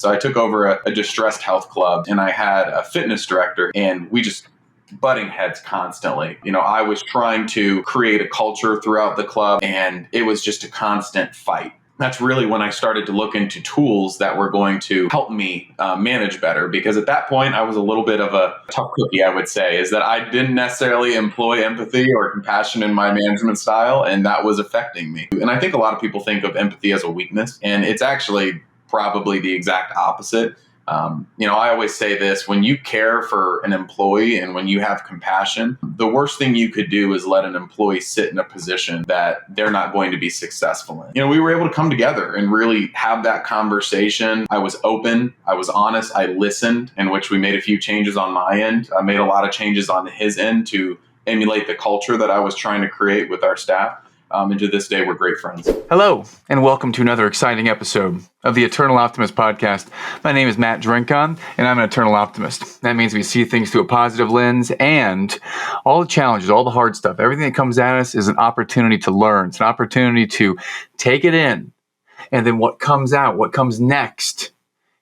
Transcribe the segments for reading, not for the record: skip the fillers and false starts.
So I took over a distressed health club, and I had a fitness director, and we just butting heads constantly. I was trying to create a culture throughout the club, and it was just a constant fight. That's really when I started to look into tools that were going to help me manage better, because at that point I was a little bit of a tough cookie, I would say, is that I didn't necessarily employ empathy or compassion in my management style, and that was affecting me. And I think a lot of people think of empathy as a weakness, and it's actually probably the exact opposite. I always say this: when you care for an employee and when you have compassion, the worst thing you could do is let an employee sit in a position that they're not going to be successful in. We were able to come together and really have that conversation. I was open, I was honest, I listened, in which we made a few changes on my end. I made a lot of changes on his end to emulate the culture that I was trying to create with our staff. And to this day, we're great friends. Hello, and welcome to another exciting episode of the Eternal Optimist podcast. My name is Matt Drinkon, and I'm an eternal optimist. That means we see things through a positive lens, and all the challenges, all the hard stuff, everything that comes at us is an opportunity to learn. It's an opportunity to take it in, and then what comes out, what comes next,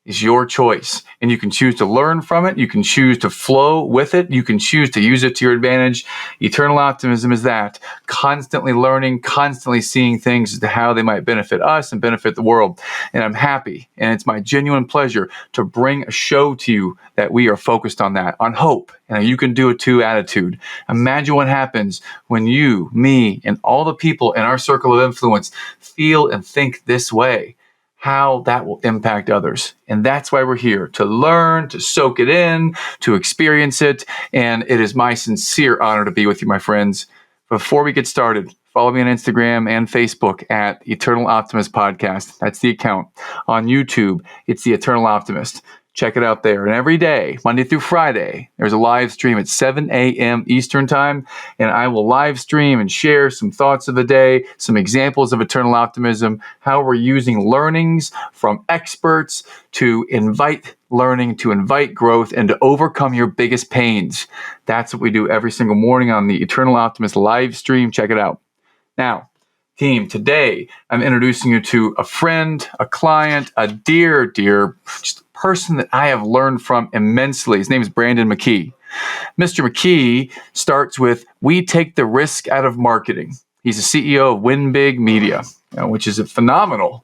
is your choice. And you can choose to learn from it. You can choose to flow with it. You can choose to use it to your advantage. Eternal optimism is that. Constantly learning, constantly seeing things as to how they might benefit us and benefit the world. And I'm happy, and it's my genuine pleasure to bring a show to you that we are focused on that, on hope, and a you can do it too attitude. Imagine what happens when you, me, and all the people in our circle of influence feel and think this way. How that will impact others. And that's why we're here, to learn, to soak it in, to experience it. And it is my sincere honor to be with you, my friends. Before we get started, follow me on Instagram and Facebook at Eternal Optimist Podcast. That's the account. On YouTube, it's the Eternal Optimist. Check it out there. And every day, Monday through Friday, there's a live stream at 7 a.m. Eastern Time. And I will live stream and share some thoughts of the day, some examples of eternal optimism, how we're using learnings from experts to invite learning, to invite growth, and to overcome your biggest pains. That's what we do every single morning on the Eternal Optimist live stream. Check it out. Now, team, today I'm introducing you to a friend, a client, a dear just person that I have learned from immensely. His name is Brandon Mckee. Mr. Mckee starts with, we take the risk out of marketing. He's the CEO of Win Big Media, which is a phenomenal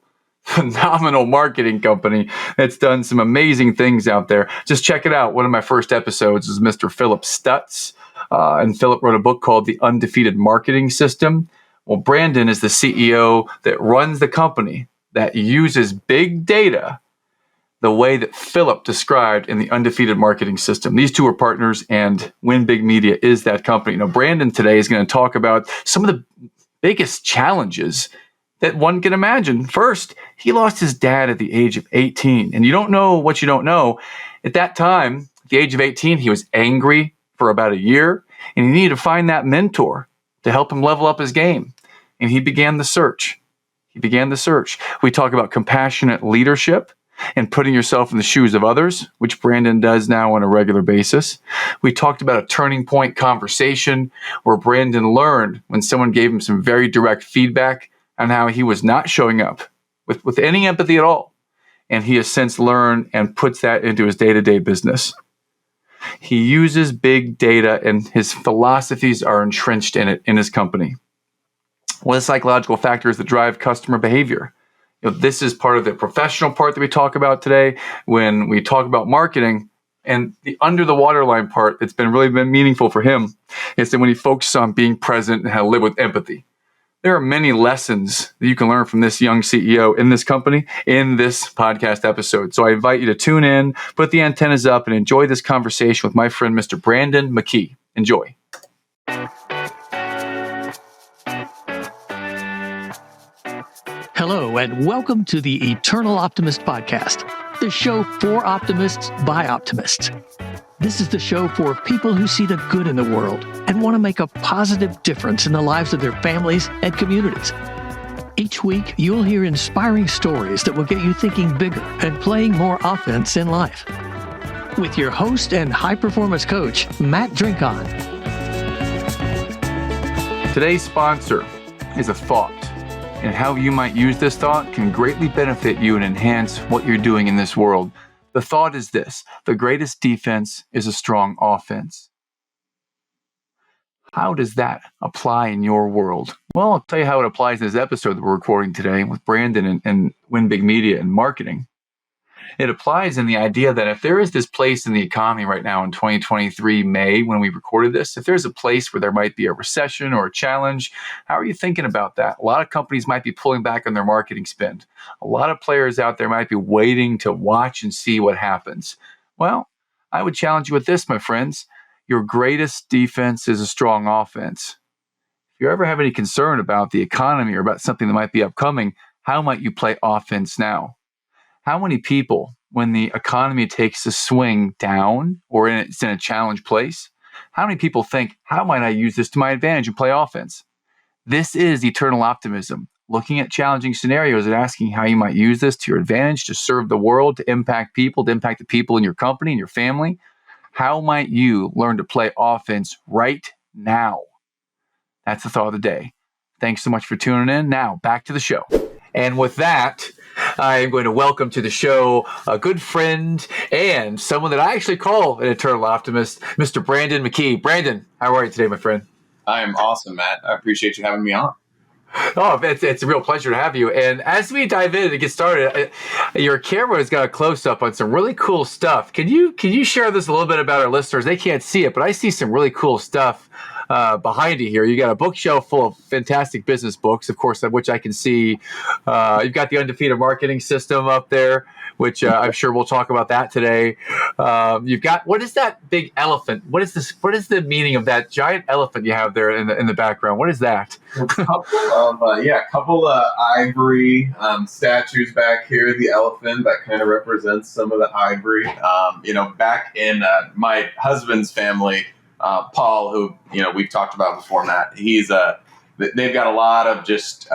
marketing company that's done some amazing things out there. Just check it out. One of my first episodes is Mr. Philip Stutz, and Philip wrote a book called The Undefeated Marketing System. Well, Brandon is the CEO that runs the company that uses big data the way that Philip described in the Undefeated Marketing System. These two are partners, and Win Big Media is that company. Now, Brandon today is going to talk about some of the biggest challenges that one can imagine. First, he lost his dad at the age of 18, and you don't know what you don't know. At that time, at the age of 18, he was angry for about a year, and he needed to find that mentor to help him level up his game. And he began the search. We talk about compassionate leadership and putting yourself in the shoes of others, which Brandon does now on a regular basis. We talked about a turning point conversation where Brandon learned when someone gave him some very direct feedback on how he was not showing up with any empathy at all. And he has since learned and puts that into his day-to-day business. He uses big data, and his philosophies are entrenched in it in his company. What are the psychological factors that drive customer behavior? This is part of the professional part that we talk about today when we talk about marketing. And the under the waterline part that's been meaningful for him is that when he focuses on being present and how to live with empathy. There are many lessons that you can learn from this young CEO in this company in this podcast episode. So I invite you to tune in, put the antennas up, and enjoy this conversation with my friend, Mr. Brandon Mckee. Enjoy. Hello, and welcome to the Eternal Optimist podcast, the show for optimists by optimists. This is the show for people who see the good in the world and want to make a positive difference in the lives of their families and communities. Each week, you'll hear inspiring stories that will get you thinking bigger and playing more offense in life. With your host and high-performance coach, Matt Drinkon. Today's sponsor is a thought. and how you might use this thought can greatly benefit you and enhance what you're doing in this world. The thought is this: the greatest defense is a strong offense. How does that apply in your world? Well, I'll tell you how it applies in this episode that we're recording today with Brandon and Win Big Media and marketing. It applies in the idea that if there is this place in the economy right now in 2023 May, when we recorded this, if there's a place where there might be a recession or a challenge, how are you thinking about that? A lot of companies might be pulling back on their marketing spend. A lot of players out there might be waiting to watch and see what happens. Well, I would challenge you with this, my friends. Your greatest defense is a strong offense. If you ever have any concern about the economy or about something that might be upcoming, how might you play offense now? How many people, when the economy takes a swing down or it's in a challenged place, how many people think, how might I use this to my advantage and play offense? This is eternal optimism, looking at challenging scenarios and asking how you might use this to your advantage to serve the world, to impact people, to impact the people in your company and your family. How might you learn to play offense right now? That's the thought of the day. Thanks so much for tuning in. Now, back to the show. And with that, I'm going to welcome to the show a good friend and someone that I actually call an eternal optimist, Mr. Brandon Mckee. Brandon, how are you today, my friend? I am awesome, Matt. I appreciate you having me on. Oh, it's a real pleasure to have you. And as we dive in and get started, your camera has got a close-up on some really cool stuff. Can you share this a little bit about our listeners? They can't see it, but I see some really cool stuff behind you here. You got a bookshelf full of fantastic business books, of course, of which I can see. You've got the Undefeated Marketing System up there, which I'm sure we'll talk about that today. You've got, what is that big elephant? What is this? What is the meaning of that giant elephant you have there in the background? What is that? A couple of ivory statues back here. The elephant that kind of represents some of the ivory. Back in my husband's family, Paul, who we've talked about before, Matt. They've got a lot of just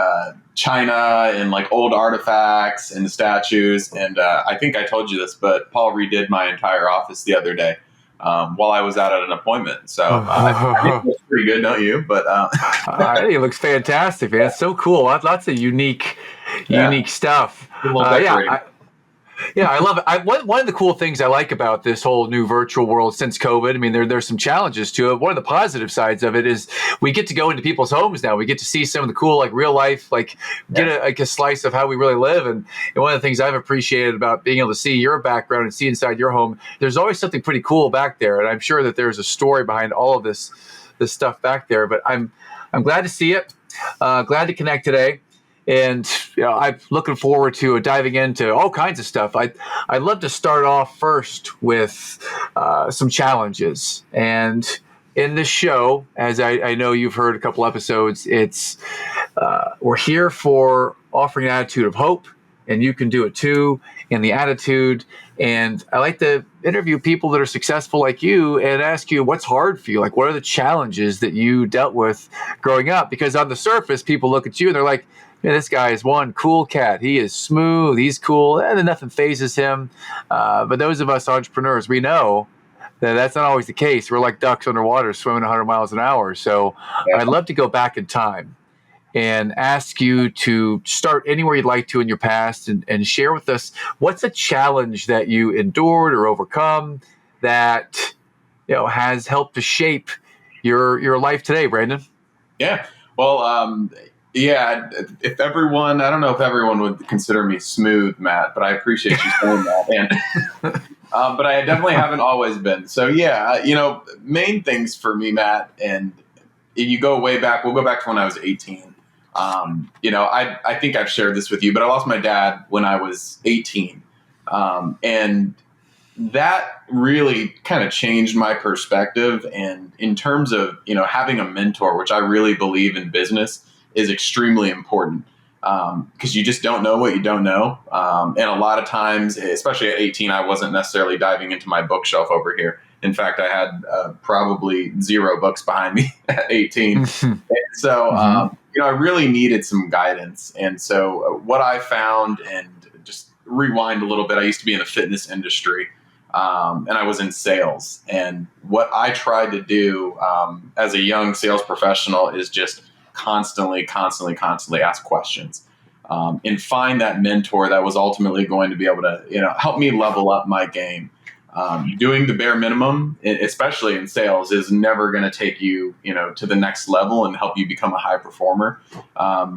china and like old artifacts and statues. And I think I told you this, but Paul redid my entire office the other day while I was out at an appointment. So I think it looks pretty good, don't you? But I think it looks fantastic, man. It's so cool. Lots of unique stuff. I love it. One of the cool things I like about this whole new virtual world since COVID, I mean, there's some challenges to it. One of the positive sides of it is we get to go into people's homes now. We get to see some of the cool, like real life, get a slice of how we really live. And one of the things I've appreciated about being able to see your background and see inside your home, there's always something pretty cool back there. And I'm sure that there's a story behind all of this stuff back there. But I'm glad to see it. Glad to connect today. And I'm looking forward to diving into all kinds of stuff. I'd love to start off first with some challenges. And in this show, as I know you've heard a couple episodes, it's we're here for offering an attitude of hope, and you can do it too, and the attitude. And I like to interview people that are successful like you and ask you what's hard for you. Like, what are the challenges that you dealt with growing up? Because on the surface, people look at you and they're like, man, this guy is one cool cat. He is smooth. He's cool. And then nothing phases him. But those of us entrepreneurs, we know that that's not always the case. We're like ducks underwater swimming 100 miles an hour. So I'd love to go back in time and ask you to start anywhere you'd like to in your past and share with us what's a challenge that you endured or overcome that has helped to shape your life today, Brandon. Yeah. Well, if everyone, I don't know if everyone would consider me smooth, Matt, but I appreciate you saying that. And, but I definitely haven't always been. So main things for me, Matt, and you go way back, we'll go back to when I was 18. I think I've shared this with you, but I lost my dad when I was 18. And that really kind of changed my perspective. And in terms of, having a mentor, which I really believe in business, is extremely important because you just don't know what you don't know. And a lot of times, especially at 18, I wasn't necessarily diving into my bookshelf over here. In fact, I had probably 0 books behind me at 18. And so, I really needed some guidance. And so what I found, and just rewind a little bit, I used to be in the fitness industry. And I was in sales. And what I tried to do as a young sales professional is just constantly ask questions. and find that mentor that was ultimately going to be able to, help me level up my game. Doing the bare minimum, especially in sales, is never going to take you, to the next level and help you become a high performer.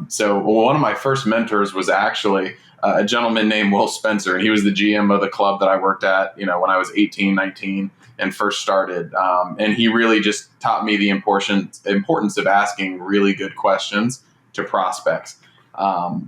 So one of my first mentors was actually a gentleman named Will Spencer, and he was the GM of the club that I worked at, when I was 18, 19 and first started. And he really just taught me the importance of asking really good questions to prospects.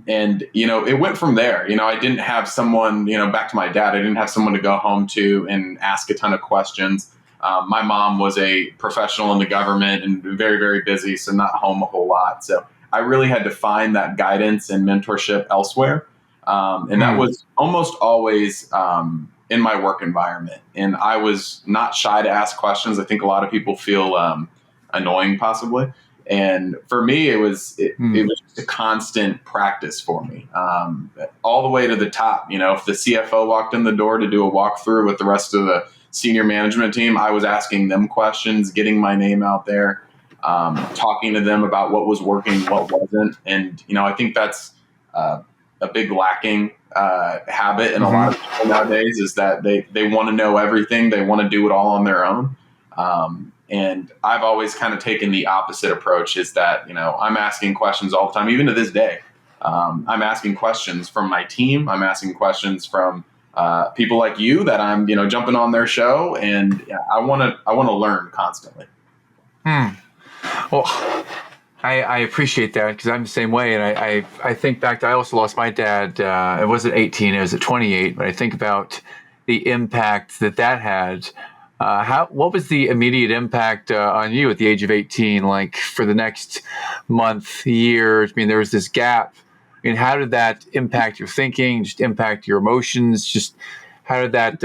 It went from there. I didn't have someone, back to my dad, I didn't have someone to go home to and ask a ton of questions. My mom was a professional in the government and very, very busy, so not home a whole lot. So I really had to find that guidance and mentorship elsewhere. And that was almost always in my work environment. And I was not shy to ask questions. I think a lot of people feel annoying, possibly. And for me, it was just a constant practice for me, all the way to the top. If the CFO walked in the door to do a walkthrough with the rest of the senior management team, I was asking them questions, getting my name out there, talking to them about what was working, what wasn't. And, I think that's a big lacking habit in a lot of people nowadays, is that they want to know everything. They want to do it all on their own. And I've always kind of taken the opposite approach, is that, I'm asking questions all the time, even to this day. I'm asking questions from my team. I'm asking questions from people like you that I'm, jumping on their show, and I want to learn constantly. Well, I appreciate that, because I'm the same way. And I think back to, I also lost my dad. It wasn't 18, it was at 28. But I think about the impact that had. What was the immediate impact on you at the age of 18? Like for the next month, year? I mean, there was this gap. I mean, how did that impact your thinking? Just impact your emotions? Just how did that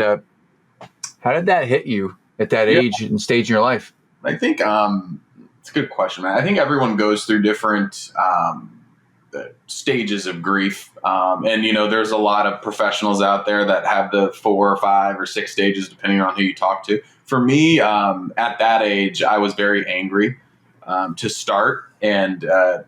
hit you at that age and stage in your life? I think it's a good question, man. I think everyone goes through different stages of grief. And, there's a lot of professionals out there that have the 4 or 5 or 6 stages, depending on who you talk to. For me, at that age, I was very angry to start. And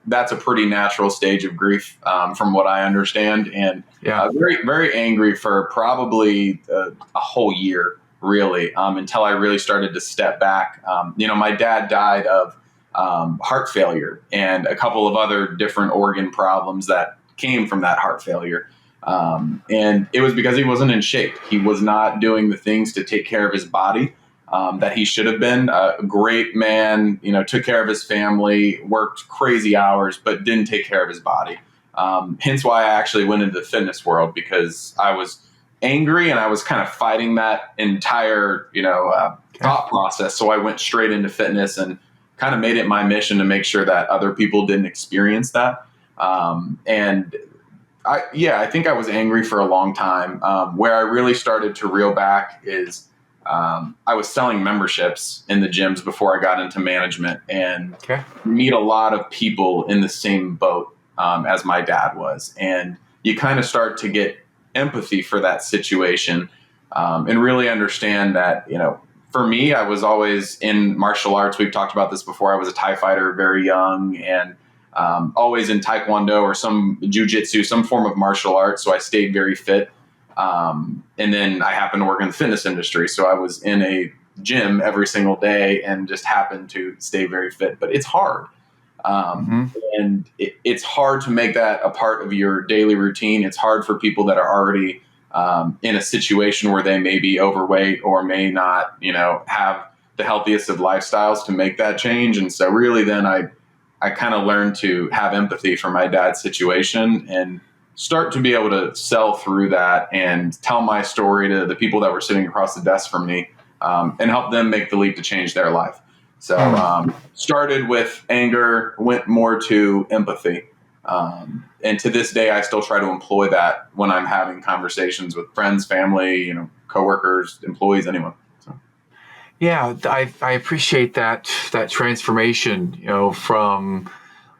that's a pretty natural stage of grief, from what I understand. And very, very angry for probably a whole year, really, until I really started to step back. My dad died of heart failure and a couple of other different organ problems that came from that heart failure. And it was because he wasn't in shape. He was not doing the things to take care of his body that he should have been. A great man, took care of his family, worked crazy hours, but didn't take care of his body. Hence why I actually went into the fitness world, because I was angry and I was kind of fighting that entire, thought process. So I went straight into fitness and kind of made it my mission to make sure that other people didn't experience that. And I think I was angry for a long time. Where I really started to reel back is I was selling memberships in the gyms before I got into management, and meet a lot of people in the same boat as my dad was. And you kind of start to get empathy for that situation, and really understand that, for me, I was always in martial arts. We've talked about this before. I was a Thai fighter very young, and always in Taekwondo or some jiu-jitsu, some form of martial arts. So I stayed very fit. And then I happened to work in the fitness industry. So I was in a gym every single day and just happened to stay very fit. But it's hard. And it's hard to make that a part of your daily routine. It's hard for people that are already in a situation where they may be overweight or may not, have the healthiest of lifestyles to make that change. And so really then I kind of learned to have empathy for my dad's situation and start to be able to sell through that and tell my story to the people that were sitting across the desk from me, and help them make the leap to change their life. So started with anger, went more to empathy. And to this day, I still try to employ that when I'm having conversations with friends, family, coworkers, employees, anyone. So. Yeah, I appreciate that transformation, from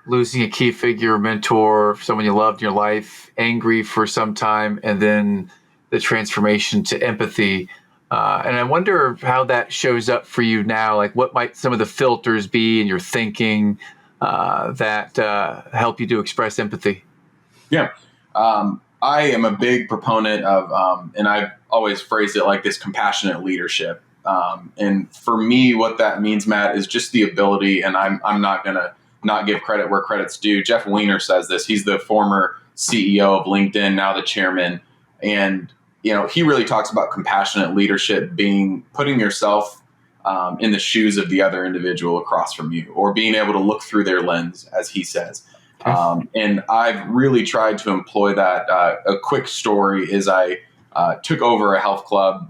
losing a key figure, mentor, someone you loved in your life, angry for some time, and then the transformation to empathy. And I wonder how that shows up for you now. Like, what might some of the filters be in your thinking that help you to express empathy? Yeah. I am a big proponent of, and I've always phrased it like this, compassionate leadership. And for me, what that means, Matt, is just the ability, and I'm not going to not give credit where credit's due. Jeff Weiner says this. He's the former CEO of LinkedIn, now the chairman. And, he really talks about compassionate leadership being putting yourself in the shoes of the other individual across from you, or being able to look through their lens, as he says. And I've really tried to employ that. A quick story is I took over a health club.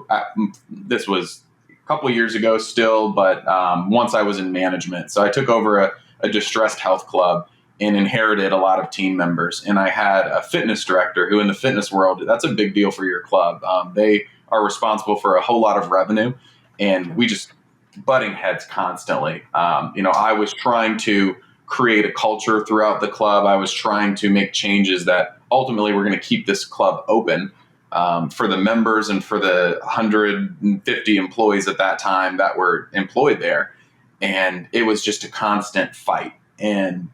This was a couple of years ago still, but once I was in management. So I took over a distressed health club and inherited a lot of team members. And I had a fitness director who, in the fitness world, that's a big deal for your club. They are responsible for a whole lot of revenue, and we just butting heads constantly. I was trying to create a culture throughout the club. I was trying to make changes that ultimately were going to keep this club open for the members and for the 150 employees at that time that were employed there. And it was just a constant fight. And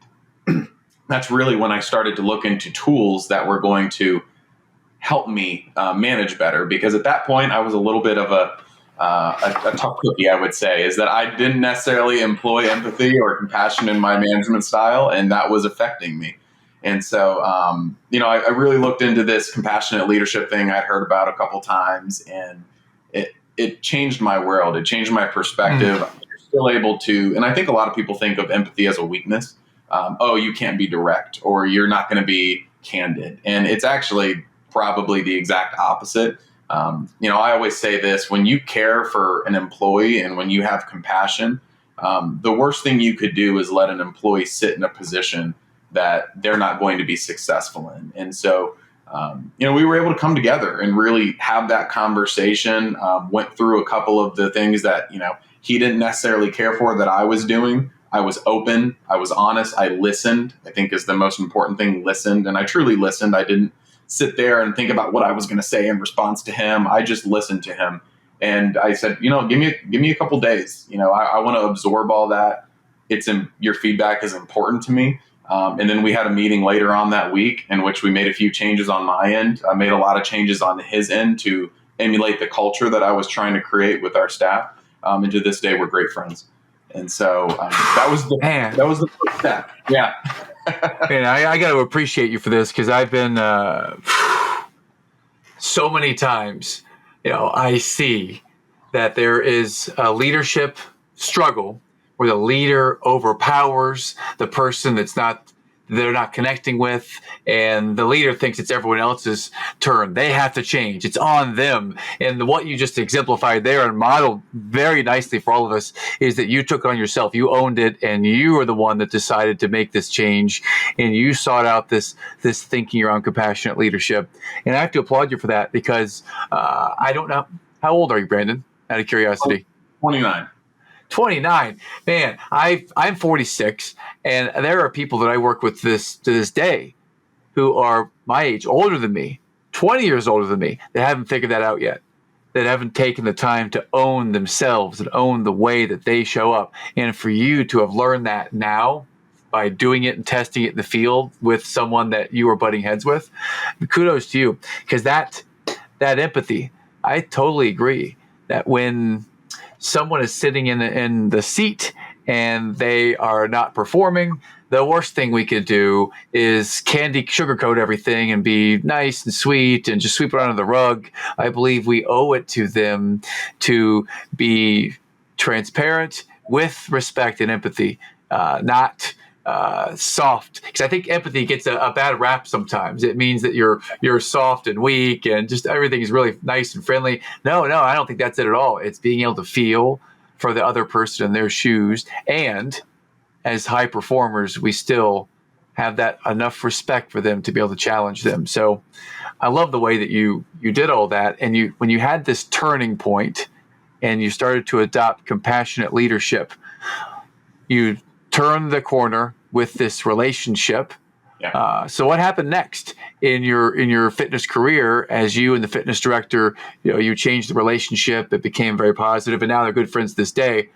that's really when I started to look into tools that were going to help me manage better. Because at that point, I was a little bit of a tough cookie, I would say, is that I didn't necessarily employ empathy or compassion in my management style, and that was affecting me. And so, I really looked into this compassionate leadership thing I'd heard about a couple times, and it changed my world. It changed my perspective. You're still able to, and I think a lot of people think of empathy as a weakness. You can't be direct, or you're not going to be candid. And it's actually probably the exact opposite. I always say this: when you care for an employee and when you have compassion, the worst thing you could do is let an employee sit in a position that they're not going to be successful in. And so, we were able to come together and really have that conversation, went through a couple of the things that, he didn't necessarily care for that I was doing. I was open. I was honest. I listened, I think is the most important thing, listened. And I truly listened. I didn't sit there and think about what I was going to say in response to him. I just listened to him. And I said, give me a couple days. I want to absorb all that. Your feedback is important to me. And then we had a meeting later on that week in which we made a few changes on my end. I made a lot of changes on his end to emulate the culture that I was trying to create with our staff. And to this day, we're great friends. And so that was the first step. Yeah. And I got to appreciate you for this, because I've been so many times, I see that there is a leadership struggle where the leader overpowers the person they're not connecting with, and the leader thinks it's everyone else's turn. They have to change. It's on them. And what you just exemplified there and modeled very nicely for all of us is that you took it on yourself. You owned it, and you were the one that decided to make this change, and you sought out this thinking around compassionate leadership. And I have to applaud you for that, because I don't know. How old are you, Brandon? Out of curiosity. 29. 29. Man, I'm 46, and there are people that I work with to this day who are my age, older than me, 20 years older than me, that haven't figured that out yet, that haven't taken the time to own themselves and own the way that they show up. And for you to have learned that now by doing it and testing it in the field with someone that you were butting heads with, kudos to you, because that empathy, I totally agree that when someone is sitting in the seat and they are not performing, the worst thing we could do is sugarcoat everything and be nice and sweet and just sweep it under the rug. I believe we owe it to them to be transparent with respect and empathy, not soft, because I think empathy gets a bad rap sometimes. It means that you're soft and weak and just everything is really nice and friendly. No, I don't think that's it at all. It's being able to feel for the other person in their shoes, and as high performers, we still have that enough respect for them to be able to challenge them. So I love the way that you did all that, and when you had this turning point and you started to adopt compassionate leadership, you turned the corner with this relationship. Yeah. So what happened next in your fitness career as you and the fitness director, you changed the relationship, it became very positive, and now they're good friends this day.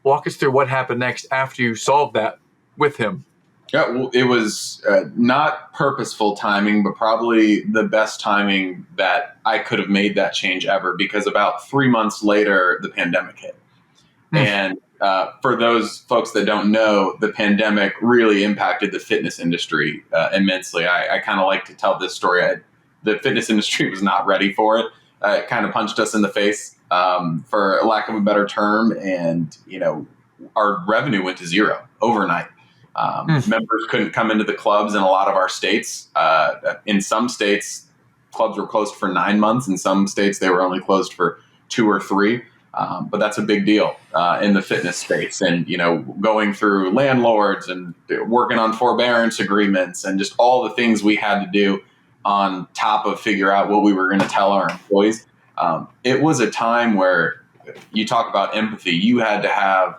Walk us through what happened next after you solved that with him. Yeah, well, it was not purposeful timing, but probably the best timing that I could have made that change ever, because about 3 months later, the pandemic hit. And for those folks that don't know, the pandemic really impacted the fitness industry immensely. I kind of like to tell this story. The fitness industry was not ready for it. It kind of punched us in the face, for lack of a better term. And, our revenue went to zero overnight. Members couldn't come into the clubs in a lot of our states. In some states, clubs were closed for 9 months. In some states, they were only closed for 2 or 3. But that's a big deal in the fitness space. And, going through landlords and working on forbearance agreements and just all the things we had to do on top of figure out what we were going to tell our employees. It was a time where you talk about empathy. You had to have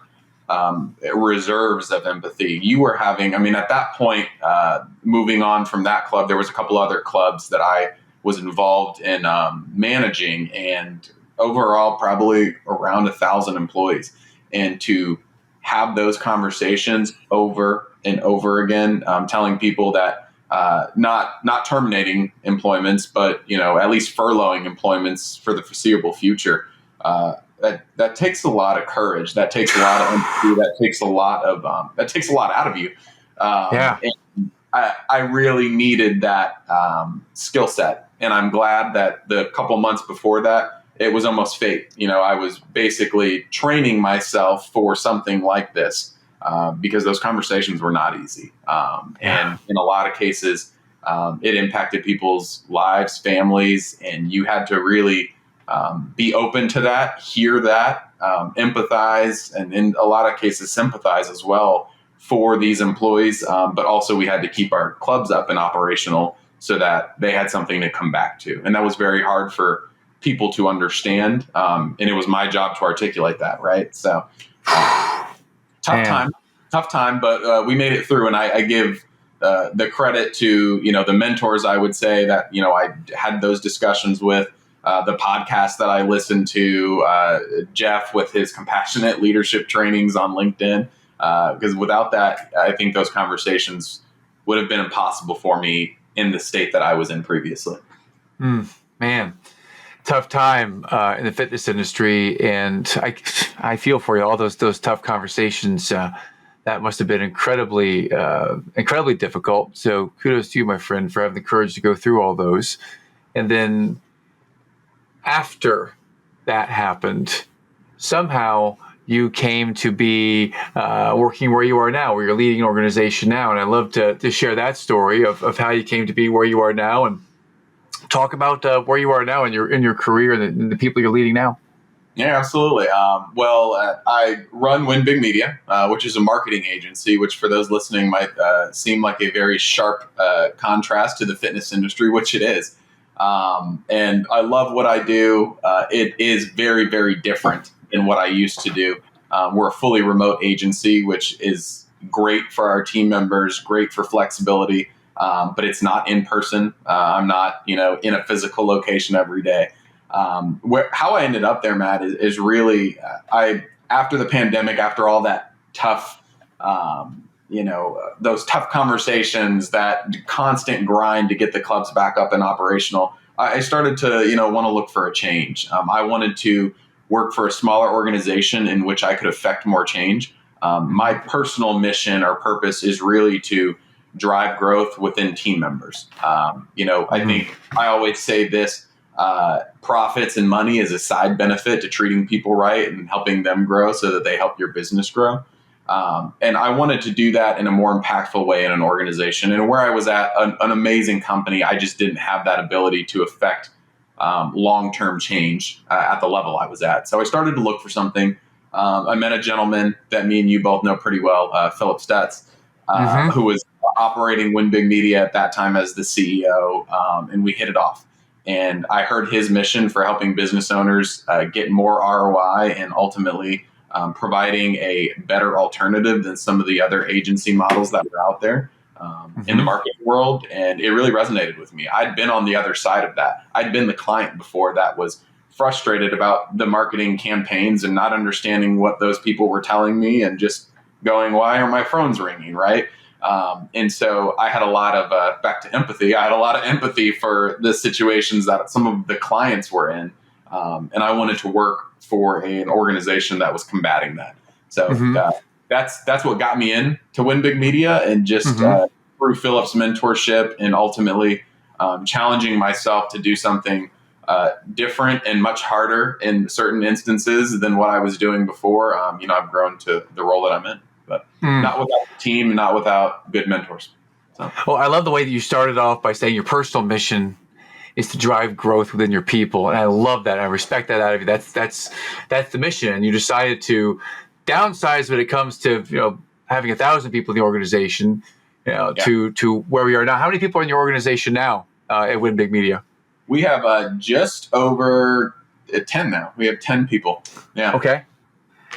reserves of empathy. You were having, at that point, moving on from that club, there was a couple other clubs that I was involved in managing, and overall probably around 1,000 employees. And to have those conversations over and over again, telling people that not terminating employments, but at least furloughing employments for the foreseeable future. That takes a lot of courage. That takes a lot of empathy. That takes a lot out of you. And I really needed that skill set, and I'm glad that the couple months before that, it was almost fate. I was basically training myself for something like this because those conversations were not easy. And in a lot of cases, it impacted people's lives, families, and you had to really be open to that, hear that, empathize, and in a lot of cases, sympathize as well for these employees. But also we had to keep our clubs up and operational so that they had something to come back to. And that was very hard for people to understand. And it was my job to articulate that. Right. So tough time, but we made it through. And I give the credit to, the mentors, I would say that, I had those discussions with, the podcast that I listened to, Jeff with his compassionate leadership trainings on LinkedIn. Because without that, I think those conversations would have been impossible for me in the state that I was in previously. Man. Tough time in the fitness industry, and I feel for you. All those tough conversations that must have been incredibly difficult. So kudos to you, my friend, for having the courage to go through all those. And then after that happened, somehow you came to be working where you are now, where you're leading an organization now. And I'd love to share that story of how you came to be where you are now, and talk about where you are now in your career and the people you're leading now. Yeah, absolutely. I run Win Big Media, which is a marketing agency, which for those listening might seem like a very sharp contrast to the fitness industry, which it is. And I love what I do. It is very, very different than what I used to do. We're a fully remote agency, which is great for our team members, great for flexibility. But it's not in person. I'm not, in a physical location every day. How I ended up there, Matt, is really, after the pandemic, after all that tough, those tough conversations, that constant grind to get the clubs back up and operational, I started to, want to look for a change. I wanted to work for a smaller organization in which I could affect more change. My personal mission or purpose is really to drive growth within team members. I think I always say this, profits and money is a side benefit to treating people right and helping them grow so that they help your business grow. And I wanted to do that in a more impactful way in an organization. And where I was at, an amazing company, I just didn't have that ability to affect long-term change at the level I was at. So I started to look for something. I met a gentleman that me and you both know pretty well, Philip Stutz, who was operating Win Big Media at that time as the CEO, and we hit it off. And I heard his mission for helping business owners get more ROI and ultimately providing a better alternative than some of the other agency models that were out there in the marketing world. And it really resonated with me. I'd been on the other side of that. I'd been the client before that was frustrated about the marketing campaigns and not understanding what those people were telling me and just going, why are my phones ringing, right? And so I had a lot of, back to empathy, I had a lot of empathy for the situations that some of the clients were in. And I wanted to work for an organization that was combating that. So that's what got me in to Win Big Media, and just through Philip's mentorship and ultimately challenging myself to do something different and much harder in certain instances than what I was doing before. I've grown to the role that I'm in, but not without the team, not without good mentors. So. Well, I love the way that you started off by saying your personal mission is to drive growth within your people. And I love that. I respect that out of you. That's the mission. And you decided to downsize when it comes to, having 1,000 people in the organization, to where we are now. How many people are in your organization now at Win Big Media? We have just over 10 now. We have 10 people. Yeah. Okay.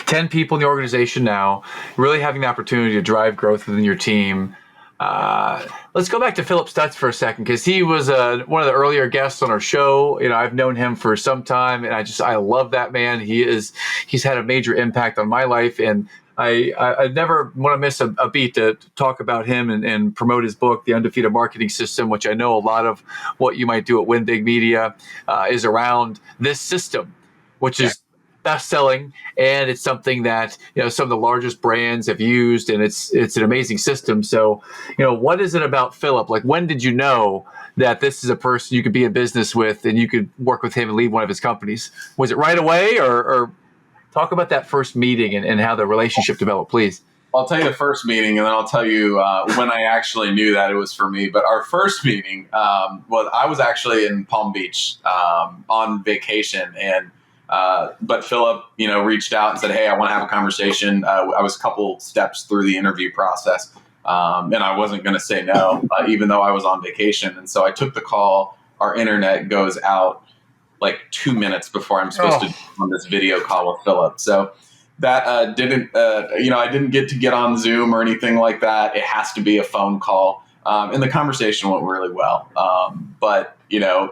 10 people in the organization now, really having the opportunity to drive growth within your team. Let's go back to Philip Stutz for a second, because he was one of the earlier guests on our show. I've known him for some time, and I love that man. He's had a major impact on my life, and I never want to miss a beat to talk about him and promote his book, The Undefeated Marketing System, which I know a lot of what you might do at Win Big Media is around this system, which is best-selling, and it's something that some of the largest brands have used, and it's an amazing system. So, what is it about Philip? Like, when did you know that this is a person you could be in business with and you could work with him and lead one of his companies? Was it right away, or talk about that first meeting and how the relationship developed, please? I'll tell you the first meeting, and then I'll tell you when I actually knew that it was for me. But our first meeting, I was actually in Palm Beach on vacation, and but Philip, reached out and said, "Hey, I want to have a conversation." I was a couple steps through the interview process, and I wasn't going to say no, even though I was on vacation. And so I took the call. Our internet goes out like 2 minutes before I'm supposed to do on this video call with Philip. So that I didn't get on Zoom or anything like that. It has to be a phone call, and the conversation went really well. But a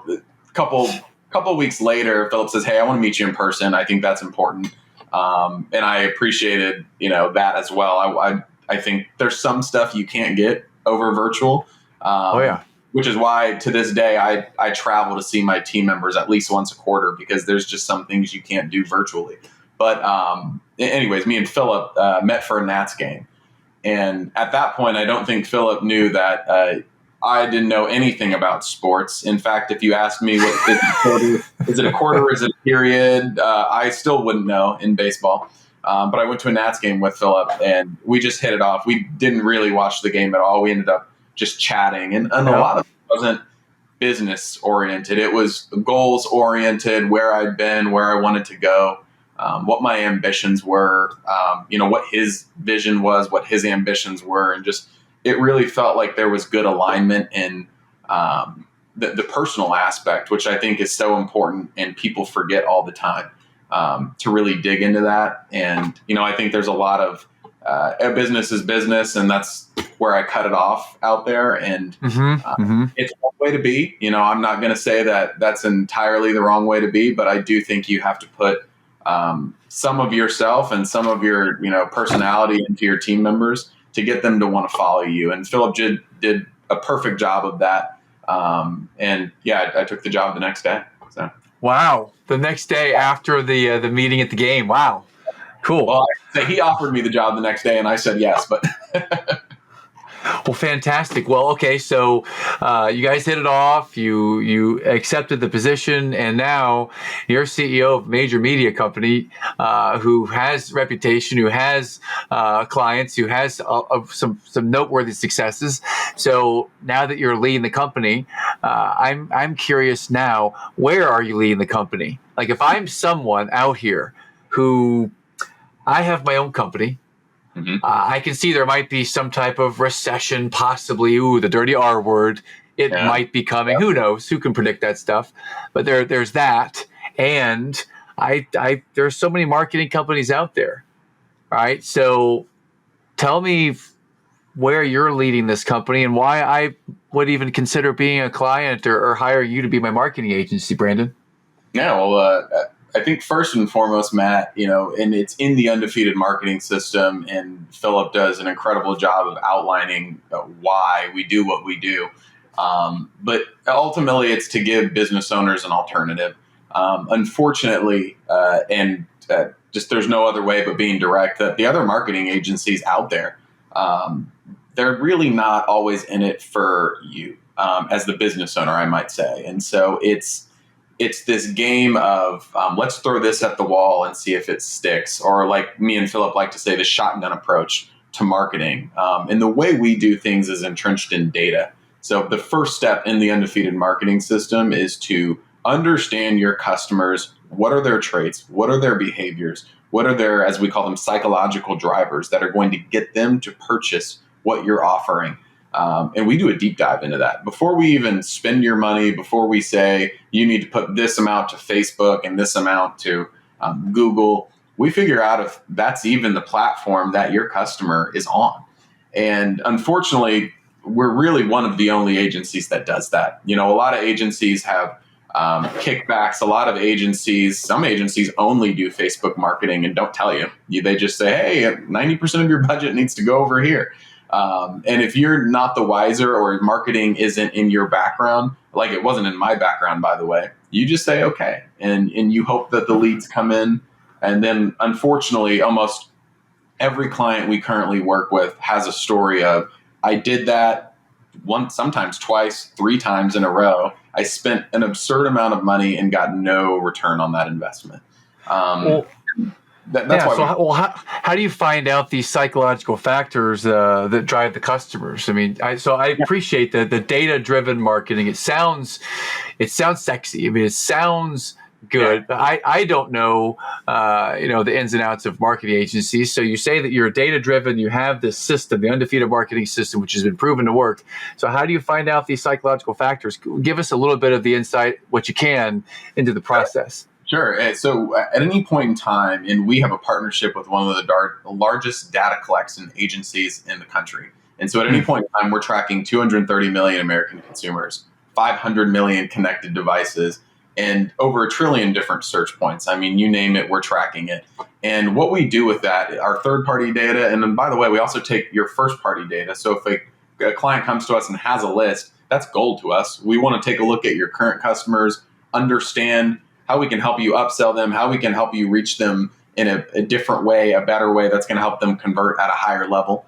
couple of weeks later, Philip says, "Hey, I want to meet you in person. I think that's important." And I appreciated, that as well. I think there's some stuff you can't get over virtual. Which is why to this day, I travel to see my team members at least once a quarter, because there's just some things you can't do virtually. But anyways, me and Philip met for a Nats game. And at that point, I don't think Philip knew that I didn't know anything about sports. In fact, if you asked me, is it a quarter, is it a period, I still wouldn't know in baseball. But I went to a Nats game with Philip, and we just hit it off. We didn't really watch the game at all. We ended up just chatting, and a lot of it wasn't business oriented. It was goals oriented, where I'd been, where I wanted to go, what my ambitions were, what his vision was, what his ambitions were, and just it really felt like there was good alignment in the personal aspect, which I think is so important, and people forget all the time to really dig into that. And I think there's a lot of business is business, and that's where I cut it off out there. And it's one way to be. I'm not going to say that that's entirely the wrong way to be, but I do think you have to put some of yourself and some of your personality into your team members to get them to want to follow you. And Philip did a perfect job of that. I took the job the next day. So. Wow. The next day after the meeting at the game. Wow. Cool. Well, he offered me the job the next day, and I said yes, but. Well, fantastic. Well, okay, so you guys hit it off. You accepted the position, and now you're CEO of a major media company who has reputation, who has clients, who has some noteworthy successes. So now that you're leading the company, I'm curious now, where are you leading the company? Like, if I'm someone out here who I have my own company. I can see there might be some type of recession, possibly. Ooh, the dirty R word. It might be coming. Who knows? Who can predict that stuff? But there's that. And there's so many marketing companies out there. All right. So tell me where you're leading this company and why I would even consider being a client or hire you to be my marketing agency, Brandon. Yeah, well, I think first and foremost, Matt, and it's in the undefeated marketing system, and Philip does an incredible job of outlining why we do what we do. But ultimately, it's to give business owners an alternative. Unfortunately, just there's no other way but being direct, that the other marketing agencies out there, they're really not always in it for you as the business owner, I might say. And so it's this game of let's throw this at the wall and see if it sticks, or like me and Philip like to say, the shotgun approach to marketing. And the way we do things is entrenched in data. So the first step in the undefeated marketing system is to understand your customers. What are their traits? What are their behaviors? What are their, as we call them, psychological drivers that are going to get them to purchase what you're offering? And we do a deep dive into that. Before we even spend your money, before we say you need to put this amount to Facebook and this amount to Google, we figure out if that's even the platform that your customer is on. And unfortunately, we're really one of the only agencies that does that. A lot of agencies have kickbacks. A lot of agencies, some agencies only do Facebook marketing and don't tell you. They just say, hey, 90% of your budget needs to go over here. And if you're not the wiser, or marketing isn't in your background, like it wasn't in my background, by the way, you just say, okay. And you hope that the leads come in. And then unfortunately, almost every client we currently work with has a story of, I did that once, sometimes twice, 3 times in a row. I spent an absurd amount of money and got no return on that investment. That's why. How do you find out these psychological factors that drive the customers? I mean, I appreciate the data-driven marketing. It sounds sexy. I mean, it sounds good, but I don't know, the ins and outs of marketing agencies. So you say that you're data-driven, you have this system, the undefeated marketing system, which has been proven to work. So how do you find out these psychological factors? Give us a little bit of the insight, what you can, into the process. Sure. So at any point in time, and we have a partnership with one of the largest data collection agencies in the country. And so at any point in time, we're tracking 230 million American consumers, 500 million connected devices, and over 1 trillion different search points. I mean, you name it, we're tracking it. And what we do with that, our third-party data, and then by the way, we also take your first-party data. So if a client comes to us and has a list, that's gold to us. We want to take a look at your current customers, understand how we can help you upsell them, how we can help you reach them in a different way, a better way that's going to help them convert at a higher level.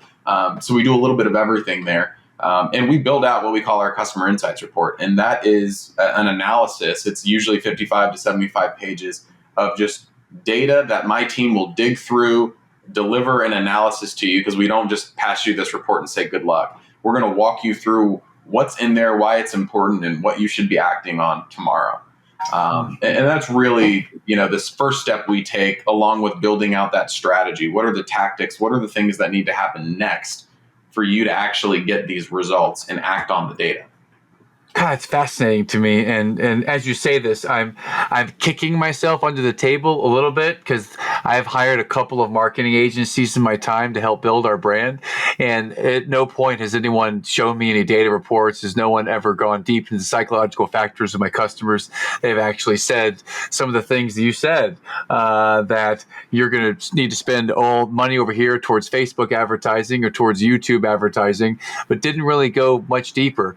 So we do a little bit of everything there. And we build out what we call our customer insights report. And that is an analysis. It's usually 55 to 75 pages of just data that my team will dig through, deliver an analysis to you, because we don't just pass you this report and say good luck. We're going to walk you through what's in there, why it's important, and what you should be acting on tomorrow. And that's really, this first step we take, along with building out that strategy. What are the tactics? What are the things that need to happen next for you to actually get these results and act on the data? God, it's fascinating to me, and as you say this, I'm kicking myself under the table a little bit, because I've hired a couple of marketing agencies in my time to help build our brand, and at no point has anyone shown me any data reports. Has no one ever gone deep into the psychological factors of my customers? They've actually said some of the things that you said, that you're going to need to spend all money over here towards Facebook advertising or towards YouTube advertising, but didn't really go much deeper.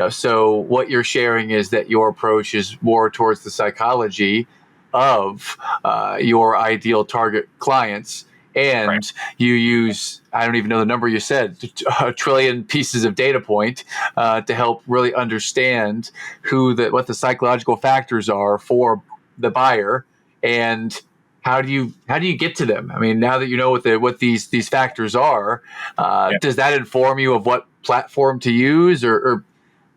So what you're sharing is that your approach is more towards the psychology of your ideal target clients. And right. You use, I don't even know the number you said, 1 trillion pieces of data point to help really understand what the psychological factors are for the buyer, and how do you get to them? I mean, now that you know what these factors are, does that inform you of what platform to use, or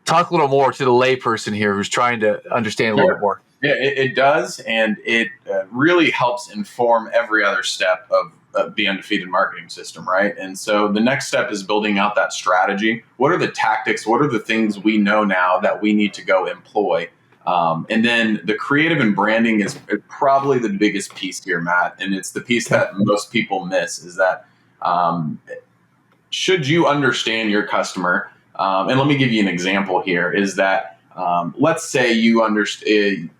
talk a little more to the layperson here who's trying to understand a little bit more? Yeah, it does, and it really helps inform every other step of the undefeated marketing system, right? And so the next step is building out that strategy. What are the tactics? What are the things we know now that we need to go employ? And then the creative and branding is probably the biggest piece here, Matt, and it's the piece that most people miss, is that should you understand your customer, and let me give you an example here, is that let's say you understand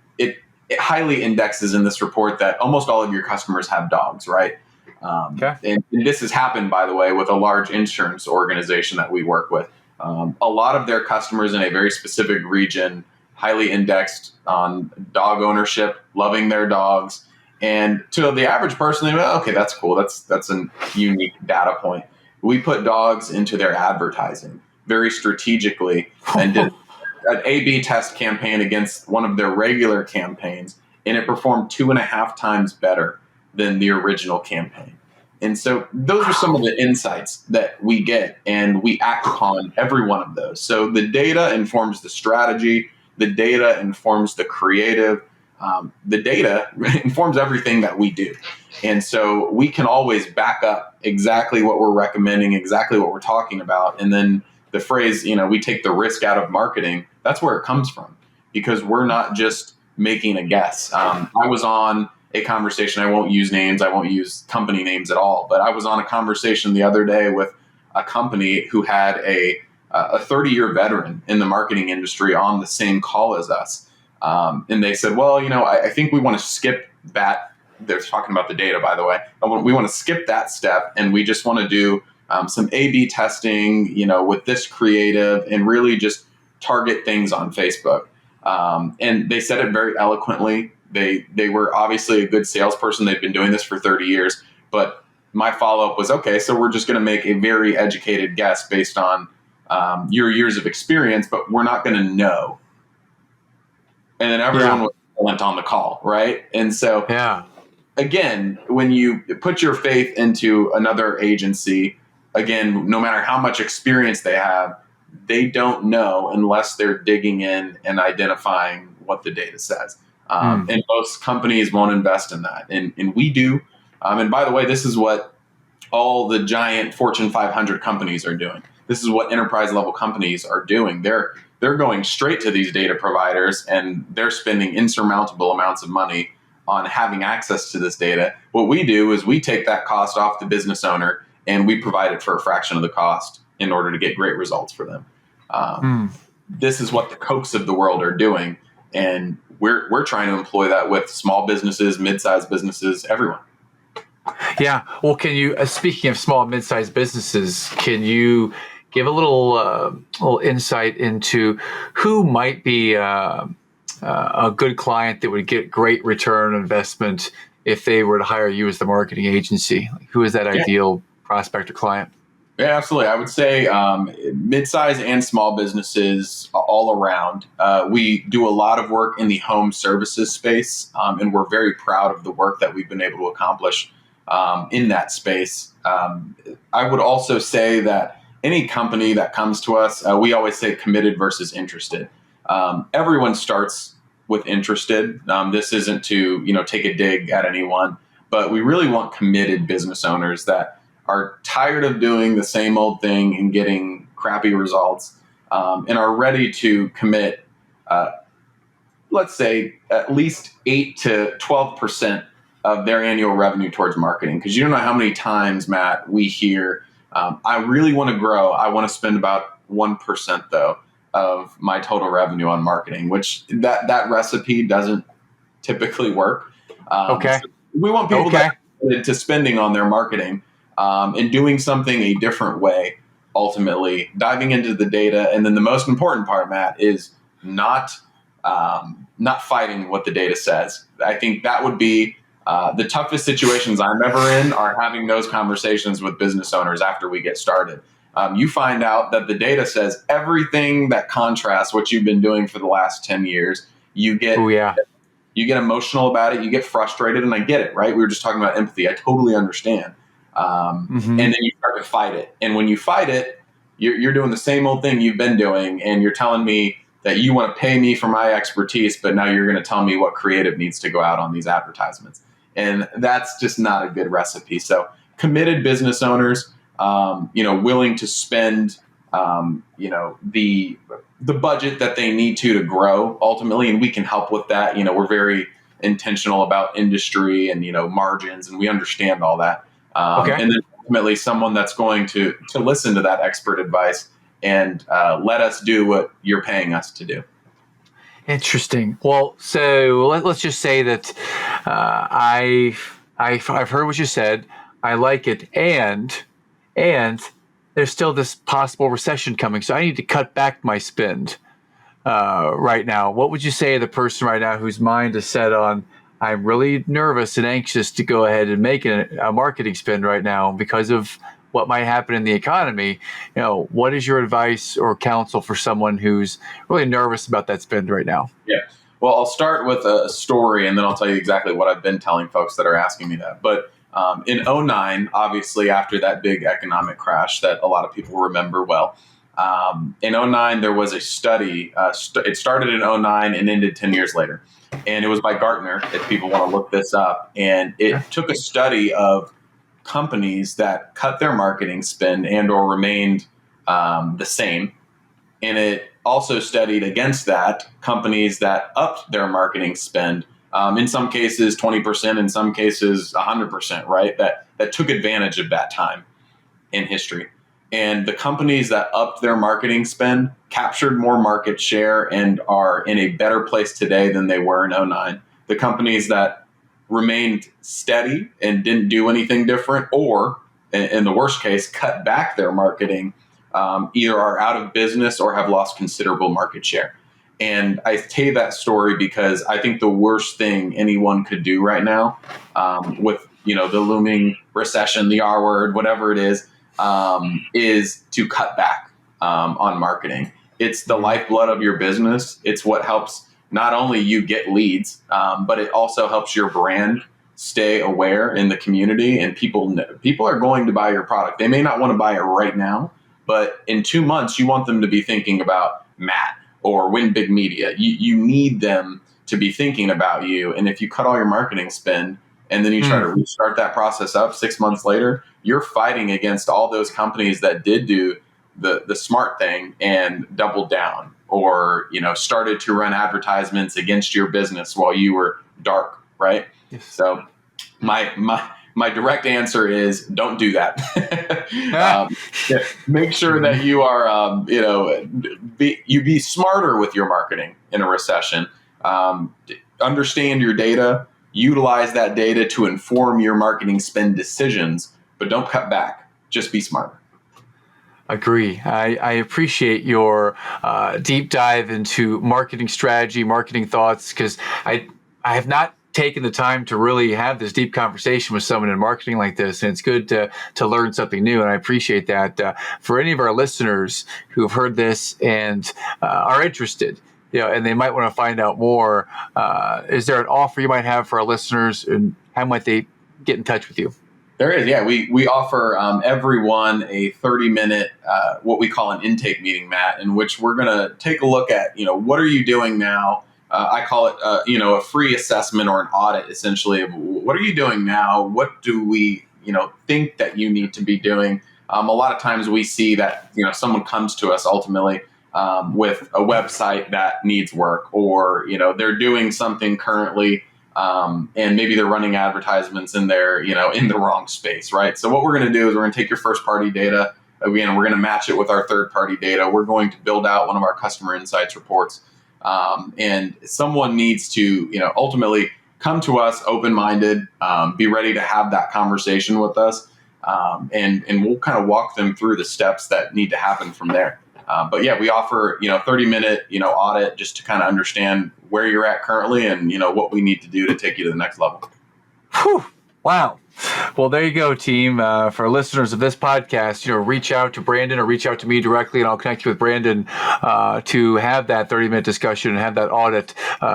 it highly indexes in this report that almost all of your customers have dogs, right? And this has happened, by the way, with a large insurance organization that we work with. A lot of their customers in a very specific region, highly indexed on dog ownership, loving their dogs. And to the average person, they go, okay, that's cool. That's a unique data point. We put dogs into their advertising very strategically and did an A/B test campaign against one of their regular campaigns, and it performed 2.5 times better than the original campaign. And so those are some of the insights that we get, and we act upon every one of those. So the data informs the strategy, the data informs the creative, the data informs everything that we do. And so we can always back up exactly what we're recommending, exactly what we're talking about. And then the phrase, we take the risk out of marketing, that's where it comes from, because we're not just making a guess. I was on a conversation, I won't use names, I won't use company names at all, but I was on a conversation the other day with a company who had a 30-year veteran in the marketing industry on the same call as us. And they said, well, I think we want to skip that. They're talking about the data, by the way. We want to skip that step, and we just want to do some A/B testing, with this creative, and really just target things on Facebook. And they said it very eloquently. They were obviously a good salesperson. They've been doing this for 30 years. But my follow-up was, okay, so we're just going to make a very educated guess based on your years of experience, but we're not going to know. And then everyone was silent on the call, right? And so, again, when you put your faith into another agency, again, no matter how much experience they have, they don't know unless they're digging in and identifying what the data says. And most companies won't invest in that. And we do. And by the way, this is what all the giant Fortune 500 companies are doing. This is what enterprise level companies are doing. They're going straight to these data providers, and they're spending insurmountable amounts of money on having access to this data. What we do is we take that cost off the business owner, and we provide it for a fraction of the cost in order to get great results for them. This is what the Cokes of the world are doing, and we're trying to employ that with small businesses, mid-sized businesses, everyone. Yeah. Well, can you, speaking of small, mid-sized businesses, can you give a little insight into who might be a good client that would get great return on investment if they were to hire you as the marketing agency? Who is that ideal prospect or client? Yeah, absolutely. I would say mid-size and small businesses all around. We do a lot of work in the home services space, and we're very proud of the work that we've been able to accomplish in that space. I would also say that any company that comes to us, we always say committed versus interested. Everyone starts with interested. This isn't to take a dig at anyone, but we really want committed business owners that are tired of doing the same old thing and getting crappy results, and are ready to commit, let's say, at least 8 to 12% of their annual revenue towards marketing. Because you don't know how many times, Matt, we hear, I really want to grow. I want to spend about 1%, though, of my total revenue on marketing, which that recipe doesn't typically work. So we want people that are committed to spending on their marketing, and doing something a different way, ultimately diving into the data. And then the most important part, Matt, is not fighting what the data says. I think that would be the toughest situations I'm ever in, are having those conversations with business owners after we get started. You find out that the data says everything that contrasts what you've been doing for the last 10 years. You get emotional about it. You get frustrated, and I get it, right? We were just talking about empathy. I totally understand. And then you start to fight it. And when you fight it, you're doing the same old thing you've been doing. And you're telling me that you want to pay me for my expertise, but now you're going to tell me what creative needs to go out on these advertisements. And that's just not a good recipe. So committed business owners, willing to spend, the budget that they need to grow ultimately. And we can help with that. We're very intentional about industry and, margins, and we understand all that. And then ultimately someone that's going to listen to that expert advice and let us do what you're paying us to do. Interesting. Well, so let's just say that I've heard what you said. I like it, and there's still this possible recession coming, so I need to cut back my spend right now. What would you say to the person right now whose mind is set on, I'm really nervous and anxious to go ahead and make a marketing spend right now because of what might happen in the economy? What is your advice or counsel for someone who's really nervous about that spend right now? Yeah. Well, I'll start with a story, and then I'll tell you exactly what I've been telling folks that are asking me that. But in '09, obviously, after that big economic crash that a lot of people remember well, in '09, there was a study. It started in '09 and ended 10 years later. And it was by Gartner, if people want to look this up. And it took a study of companies that cut their marketing spend and or remained the same. And it also studied against that companies that upped their marketing spend, in some cases 20%, in some cases 100%, right? That took advantage of that time in history. And the companies that upped their marketing spend captured more market share and are in a better place today than they were in '09. The companies that remained steady and didn't do anything different, or in the worst case, cut back their marketing, either are out of business or have lost considerable market share. And I tell you that story because I think the worst thing anyone could do right now, with the looming recession, the R word, whatever it is to cut back on marketing. It's the lifeblood of your business. It's what helps not only you get leads, but it also helps your brand stay aware in the community. And people are going to buy your product. They may not want to buy it right now, but in 2 months, you want them to be thinking about Matt or Win Big Media. You need them to be thinking about you. And if you cut all your marketing spend and then you try to restart that process up 6 months later, you're fighting against all those companies that did do the smart thing and doubled down, or started to run advertisements against your business while you were dark, right? Yes. So my direct answer is don't do that. Make sure that you are be smarter with your marketing in a recession. Understand your data. Utilize that data to inform your marketing spend decisions, but don't cut back. Just be smarter. Agree. I appreciate your deep dive into marketing strategy, marketing thoughts, because I have not taken the time to really have this deep conversation with someone in marketing like this, and it's good to learn something new, and I appreciate that. For any of our listeners who have heard this and are interested, and they might want to find out more, is there an offer you might have for our listeners, and how might they get in touch with you? There is, yeah. We offer everyone a 30-minute, what we call an intake meeting, Matt, in which we're going to take a look at, what are you doing now? I call it, a free assessment or an audit, essentially, of what are you doing now? What do we, think that you need to be doing? A lot of times we see that, someone comes to us ultimately with a website that needs work, or, they're doing something currently, and maybe they're running advertisements in there, in the wrong space, right? So what we're going to do is we're going to take your first party data. Again, we're going to match it with our third party data. We're going to build out one of our customer insights reports. And someone needs to, ultimately come to us open-minded, be ready to have that conversation with us. And we'll kind of walk them through the steps that need to happen from there. But yeah, we offer, 30-minute, audit just to kind of understand where you're at currently and, what we need to do to take you to the next level. Whew. Wow. Well, there you go, team. For listeners of this podcast, reach out to Brandon or reach out to me directly, and I'll connect you with Brandon to have that 30-minute discussion and have that audit,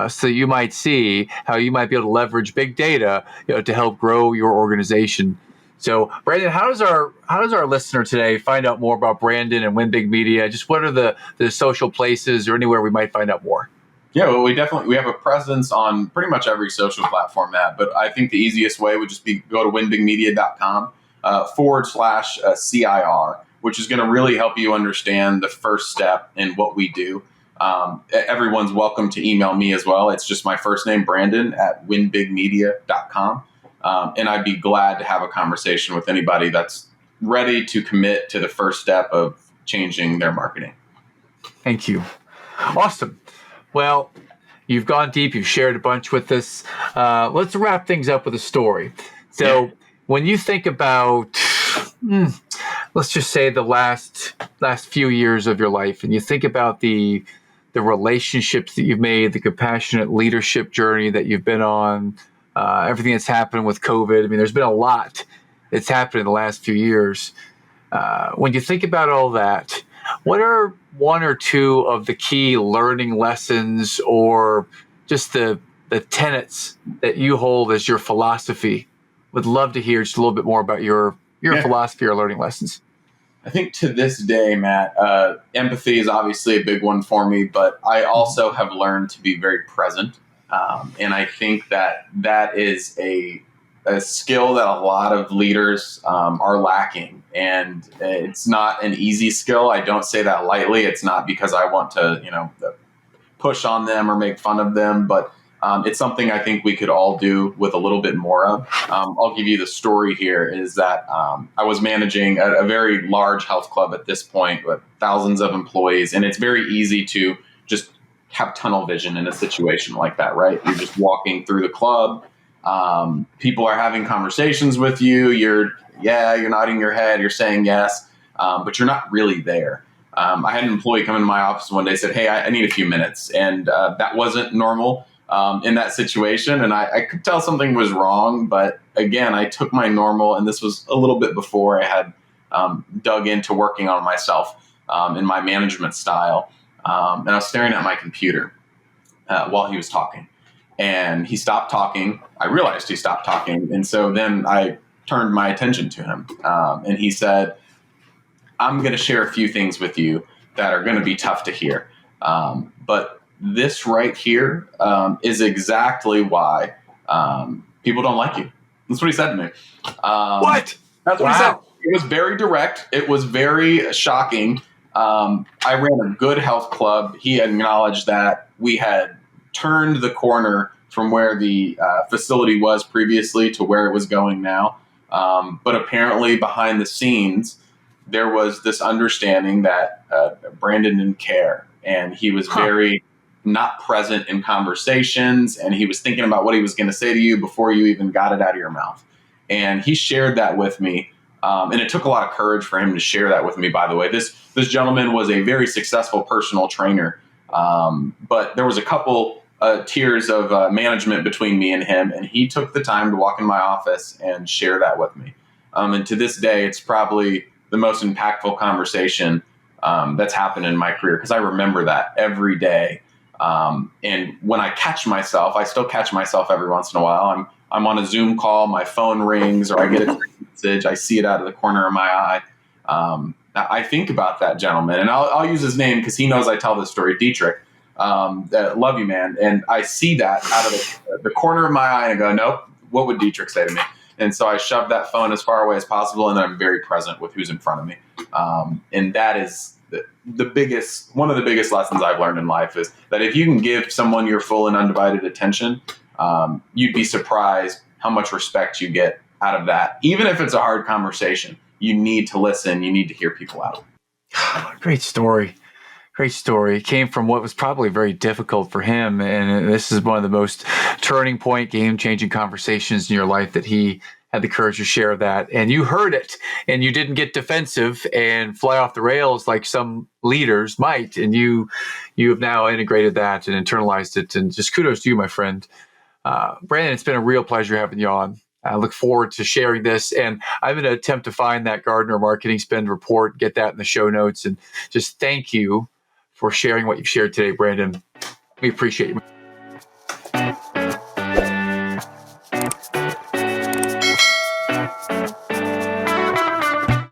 so you might see how you might be able to leverage big data, to help grow your organization. So, Brandon, how does our listener today find out more about Brandon and Win Big Media? Just what are the social places or anywhere we might find out more? Yeah, well, we have a presence on pretty much every social platform, Matt. But I think the easiest way would just be go to winbigmedia.com /CIR, which is going to really help you understand the first step in what we do. Everyone's welcome to email me as well. It's just my first name, Brandon, at winbigmedia.com. And I'd be glad to have a conversation with anybody that's ready to commit to the first step of changing their marketing. Thank you. Awesome. Well, You've gone deep. You've shared a bunch with us. Let's wrap things up with a story. So when you think about, let's just say the last few years of your life, and you think about the relationships that you've made, the compassionate leadership journey that you've been on, everything that's happened with COVID. I mean, there's been a lot that's happened in the last few years. When you think about all that, what are one or two of the key learning lessons or just the tenets that you hold as your philosophy? Would love to hear just a little bit more about your philosophy or learning lessons. I think to this day, Matt, empathy is obviously a big one for me, but I also have learned to be very present. And I think that is a skill that a lot of leaders are lacking. And it's not an easy skill. I don't say that lightly. It's not because I want to, push on them or make fun of them, but it's something I think we could all do with a little bit more of. I'll give you the story here is that I was managing a very large health club at this point with thousands of employees. And it's very easy to just have tunnel vision in a situation like that, right? You're just walking through the club. People are having conversations with you. You're nodding your head. You're saying yes, but you're not really there. I had an employee come into my office one day and said, "Hey, I need a few minutes." And that wasn't normal in that situation. And I could tell something was wrong. But again, I took my normal, and this was a little bit before I had dug into working on myself in my management style. And I was staring at my computer while he was talking. And he stopped talking. I realized he stopped talking. And so then I turned my attention to him. And he said, "I'm going to share a few things with you that are going to be tough to hear. But this right here is exactly why people don't like you." That's what he said to me. What? That's what he said. It was very direct. It was very shocking. I ran a good health club. He acknowledged that we had turned the corner from where the facility was previously to where it was going now. But apparently behind the scenes, there was this understanding that Brandon didn't care, and he was very not present in conversations, and he was thinking about what he was going to say to you before you even got it out of your mouth. And he shared that with me, and it took a lot of courage for him to share that with me, by the way. This gentleman was a very successful personal trainer, but there was a couple tiers of management between me and him, and he took the time to walk in my office and share that with me. And to this day, it's probably the most impactful conversation that's happened in my career, because I remember that every day. And when I catch myself, I still catch myself every once in a while. I'm on a Zoom call, my phone rings, or I get a text message. I see it out of the corner of my eye. I think about that gentleman, and I'll use his name because he knows I tell this story, Dietrich. Love you, man. And I see that out of the corner of my eye and I go, nope, what would Dietrich say to me? And so I shove that phone as far away as possible, and then I'm very present with who's in front of me. And that is one of the biggest lessons I've learned in life, is that if you can give someone your full and undivided attention, you'd be surprised how much respect you get out of that. Even if it's a hard conversation, you need to listen. You need to hear people out. Great story. Great story. It came from what was probably very difficult for him. And this is one of the most turning point, game-changing conversations in your life, that he had the courage to share that. And you heard it, and you didn't get defensive and fly off the rails like some leaders might. And you have now integrated that and internalized it. And just kudos to you, my friend. Brandon, it's been a real pleasure having you on. I look forward to sharing this, and I'm going to attempt to find that Gartner marketing spend report, get that in the show notes, and just thank you for sharing what you've shared today, Brandon. We appreciate you.